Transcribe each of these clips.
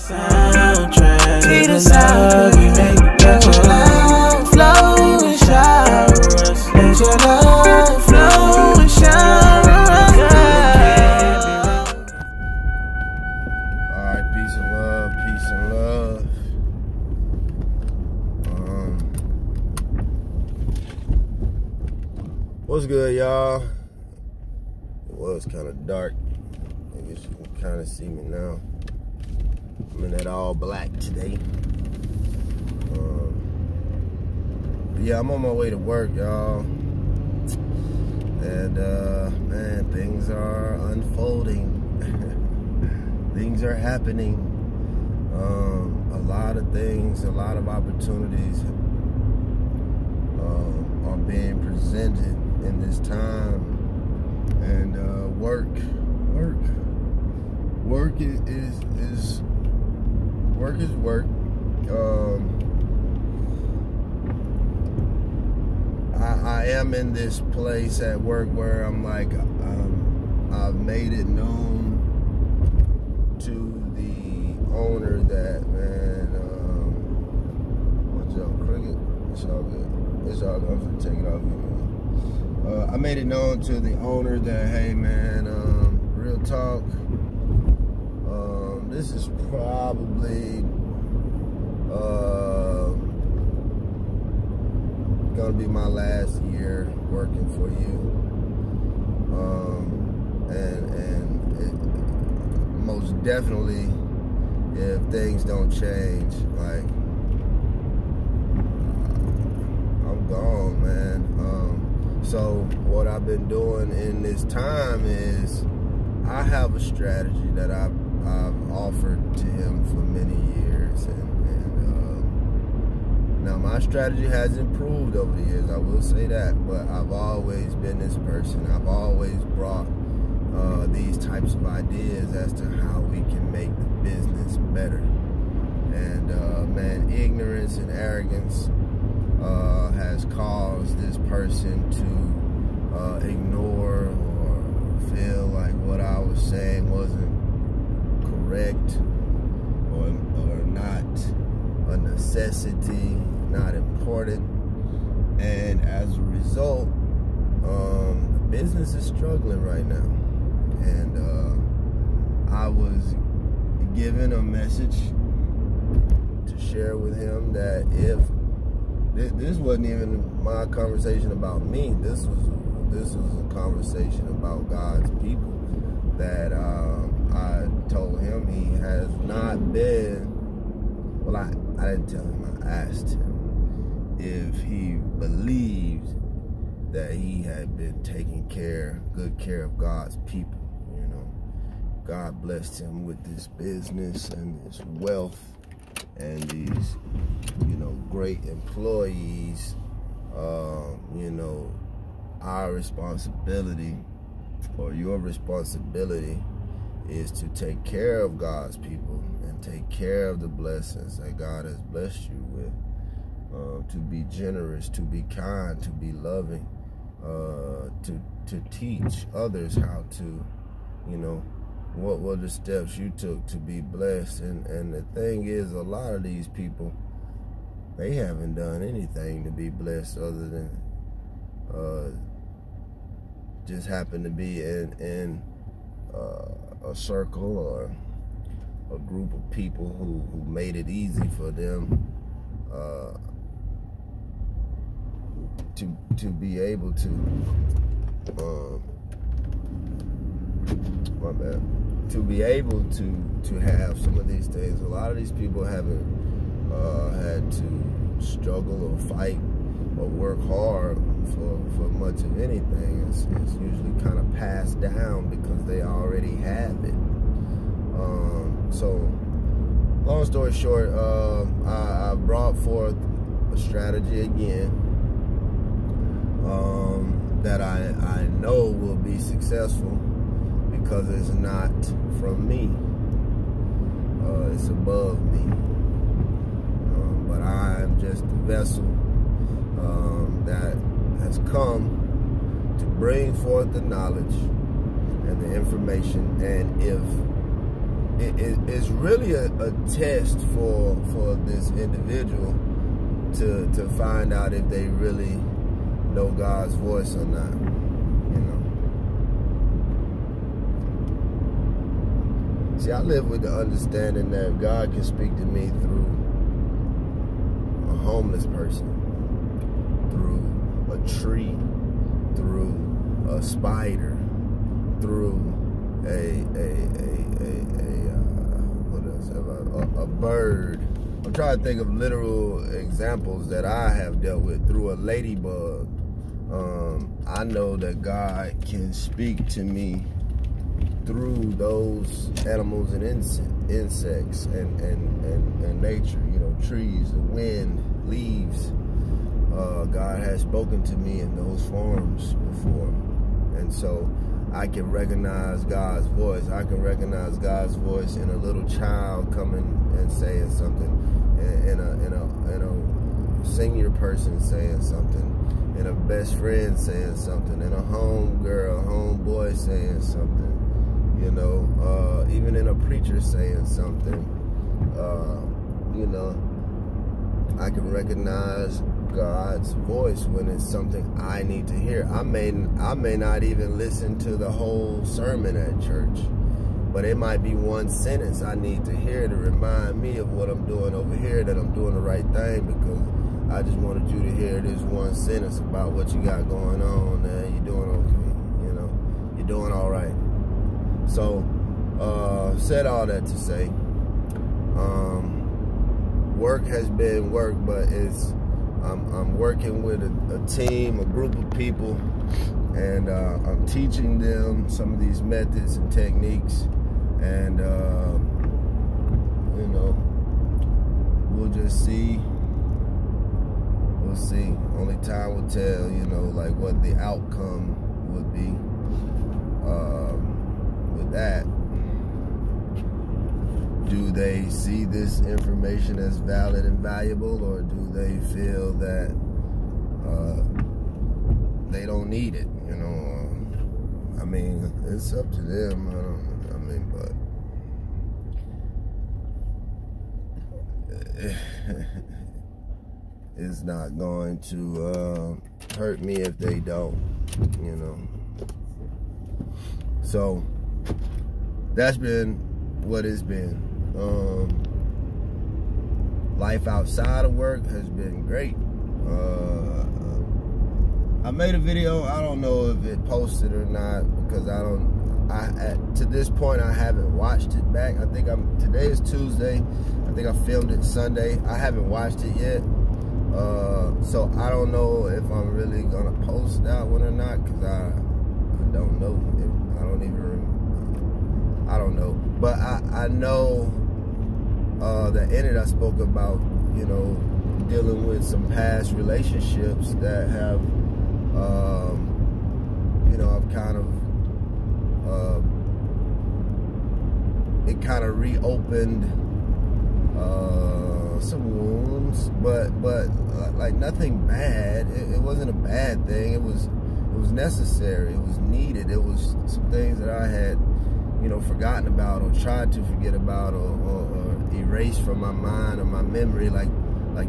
Soundtrack to the love we make. Let your love flow and shower us. Let your love flow and shower us. Alright, peace and love, peace and love. What's good, y'all? It was kind of dark. I guess you can kind of see me now. I'm in that all black today. But yeah, I'm on my way to work, y'all. And man, things are unfolding. Things are happening. A lot of things, a lot of opportunities are being presented in this time. And work is work. I am in this place at work where I'm like, I've made it known to the owner that, man, what's up, cricket? It's all good. It's all good. I'm gonna take it off anyway. I made it known to the owner that, hey, man, real talk. This is probably gonna be my last year working for you, and it, most definitely, if things don't change, like, I'm gone, man. So what I've been doing in this time is I have a strategy that I've offered to him for many years, and now my strategy has improved over the years, I will say that, but I've always been this person. I've always brought these types of ideas as to how we can make the business better. And man, ignorance and arrogance has caused this person to ignore or feel like what I was saying wasn't correct or not a necessity, not important. And as a result, the business is struggling right now. And I was given a message to share with him that if this wasn't even my conversation about me, this was a conversation about God's people, that I told him he has not been, well, I didn't tell him, I asked him if he believed that he had been taking good care of God's people. You know, God blessed him with this business and this wealth and these, you know, great employees. You know, our responsibility, or your responsibility, is to take care of God's people and take care of the blessings that God has blessed you with. To be generous, to be kind, to be loving, to teach others how to, you know, what were the steps you took to be blessed. And the thing is, a lot of these people, they haven't done anything to be blessed other than just happen to be in a circle or a group of people who made it easy for them to be able to to be able to have some of these things. A lot of these people haven't had to struggle or fight or work hard for much of anything. It's usually kind of passed down because they already have it. So long story short, I brought forth a strategy again that I know will be successful because it's not from me. It's above me. But I am just the vessel that has come to bring forth the knowledge and the information, and if it's really a test for this individual to find out if they really know God's voice or not, you know. See, I live with the understanding that God can speak to me through a homeless person, through a tree, through a spider, through a bird. I'm trying to think of literal examples that I have dealt with. Through a ladybug. I know that God can speak to me through those animals and insects and nature, you know, trees, the wind, leaves. God has spoken to me in those forms before. And so I can recognize God's voice. I can recognize God's voice in a little child coming and saying something, in a senior person saying something, in a best friend saying something, in a home girl, home boy saying something, you know, even in a preacher saying something. You know, I can recognize God's voice when it's something I need to hear. I may not even listen to the whole sermon at church, but it might be one sentence I need to hear to remind me of what I'm doing over here, that I'm doing the right thing, because I just wanted you to hear this one sentence about what you got going on, and you're doing okay, you know, you're doing all right. So, said all that to say, work has been work, but I'm working with a team, a group of people, and I'm teaching them some of these methods and techniques, and you know, we'll just see. We'll see. Only time will tell, you know, like what the outcome would be with that. Do they see this information as valid and valuable, or do they feel that they don't need it? You know, I mean, it's up to them. But it's not going to hurt me if they don't, you know. So that's been what it's been. Life outside of work has been great. I made a video. I don't know if it posted or not, because to this point I haven't watched it back. Today is Tuesday. I think I filmed it Sunday. I haven't watched it yet. So I don't know if I'm really gonna post that one or not, because I don't know. I don't know. But I know that in it I spoke about, you know, dealing with some past relationships that have, you know, I've kind of, it kind of reopened some wounds, but like nothing bad. It wasn't a bad thing. It was necessary. It was needed. It was some things that I had, you know, forgotten about, or tried to forget about, or erase from my mind or my memory, like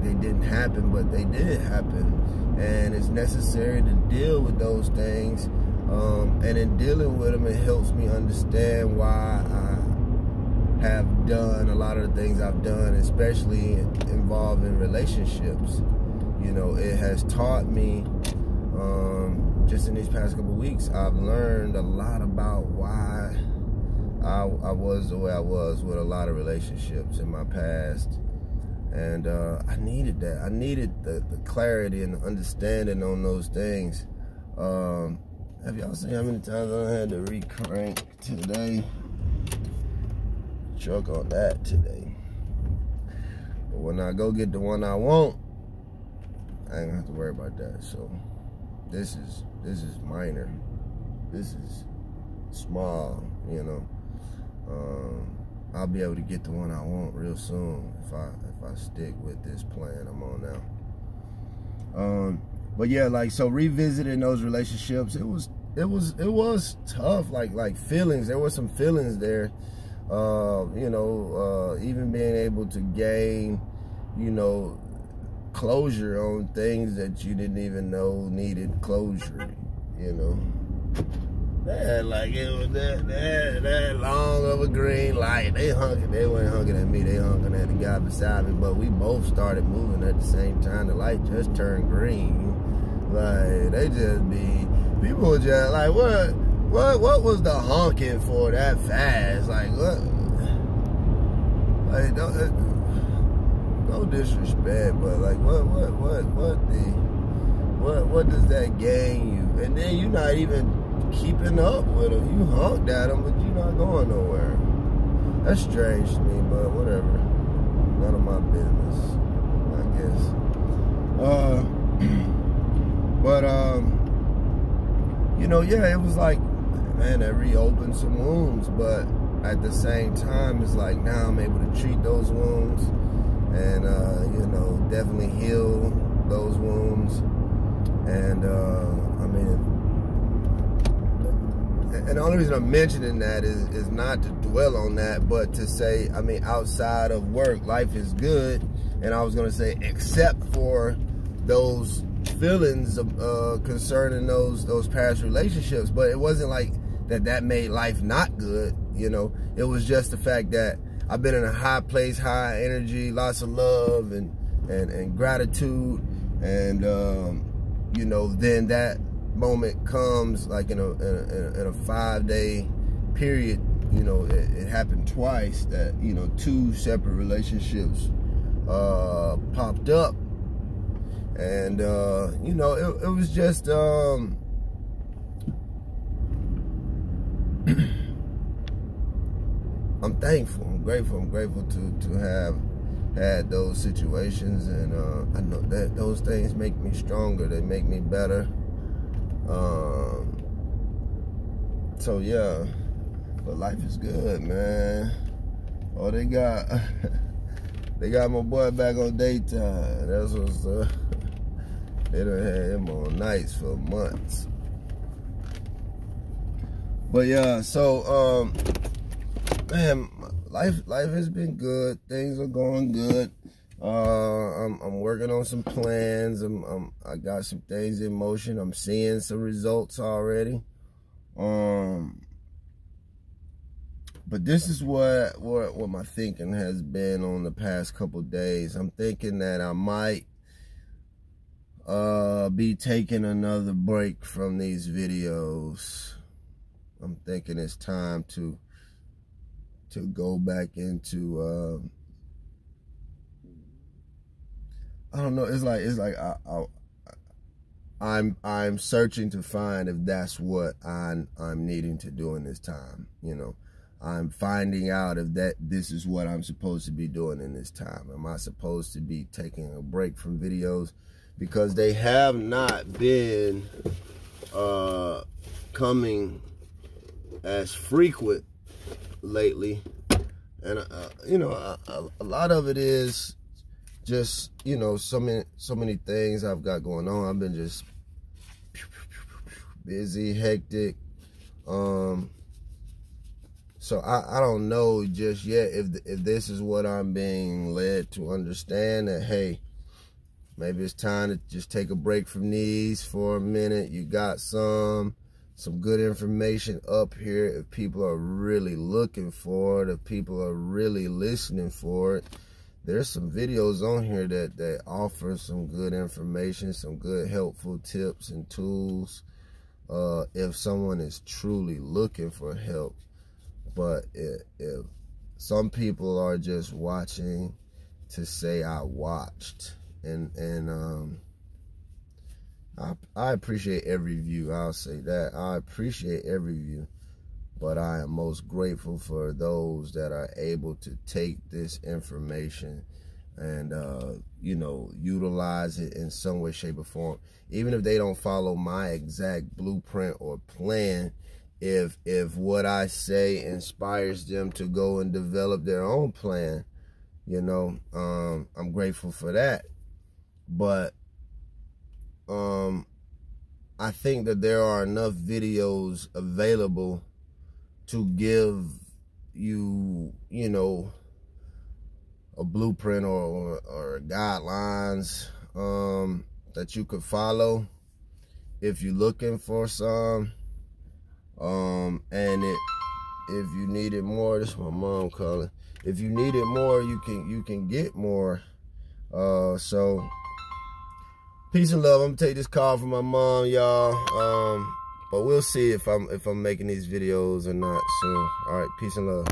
they didn't happen, but they did happen. And it's necessary to deal with those things. And in dealing with them, it helps me understand why I have done a lot of the things I've done, especially involving relationships. You know, it has taught me, just in these past couple of weeks, I've learned a lot about why I was the way I was with a lot of relationships in my past. And I needed that. I needed the clarity and the understanding on those things. Have y'all seen how many times I had to re-crank today? Truck on that today. But when I go get the one I want, I ain't gonna have to worry about that. So this is minor. This is small, you know. I'll be able to get the one I want real soon if I stick with this plan I'm on now. But yeah, like, so revisiting those relationships, it was was tough, like feelings. There were some feelings there, you know, even being able to gain, you know, closure on things that you didn't even know needed closure, you know. Like it was that long of a green light. They weren't honking at me, they honking at the guy beside me, but we both started moving at the same time. The light just turned green. Like, they just be, people were just like, what was the honking for that fast? Like, what? Like, no disrespect, but like, what does that gain you? And then you're not even keeping up with them. You honked at them, but you're not going nowhere. That's strange to me, but whatever. None of my business, I guess. But you know, yeah, it was like, man, that reopened some wounds, but at the same time, it's like now I'm able to treat those wounds and, you know, definitely heal those wounds. And, I mean, and the only reason I'm mentioning that is not to dwell on that, but to say, I mean, outside of work, life is good. And I was going to say, except for those feelings concerning those past relationships, but it wasn't like that made life not good, you know. It was just the fact that I've been in a high place, high energy, lots of love and gratitude, and you know, then that moment comes like in a 5-day period, you know. It happened twice that, you know, 2 separate relationships popped up. And, you know, it was just, I'm thankful, I'm grateful to have had those situations. And I know that those things make me stronger, they make me better. So yeah, but life is good, man. Oh, they got my boy back on daytime. That's what's they done had him on nights for months. But yeah, so man, life has been good. Things are going good. I'm working on some plans. I got some things in motion. I'm seeing some results already. But this is what my thinking has been on the past couple days. I'm thinking that I might be taking another break from these videos. I'm thinking it's time to go back into I don't know. It's like I'm searching to find if that's what I'm needing to do in this time. You know, I'm finding out if this is what I'm supposed to be doing in this time. Am I supposed to be taking a break from videos because they have not been coming as frequent lately? And you know, a lot of it is just, you know, so many things I've got going on. I've been just busy, hectic. So I don't know just yet if this is what I'm being led to understand, that hey, maybe it's time to just take a break from these for a minute. You got some good information up here if people are really looking for it, if people are really listening for it. There's some videos on here that offer some good information, some good helpful tips and tools if someone is truly looking for help. But if some people are just watching to say I watched, and I appreciate every view. I'll say that. I appreciate every view. But I am most grateful for those that are able to take this information and, you know, utilize it in some way, shape, or form. Even if they don't follow my exact blueprint or plan, if what I say inspires them to go and develop their own plan, you know, I'm grateful for that. But I think that there are enough videos available to give you, you know, a blueprint or guidelines that you could follow if you're looking for some. And if you needed more, this is my mom calling. If you needed more, you can get more. So peace and love. I'm gonna take this call from my mom, y'all. But we'll see if I'm making these videos or not soon. All right, peace and love.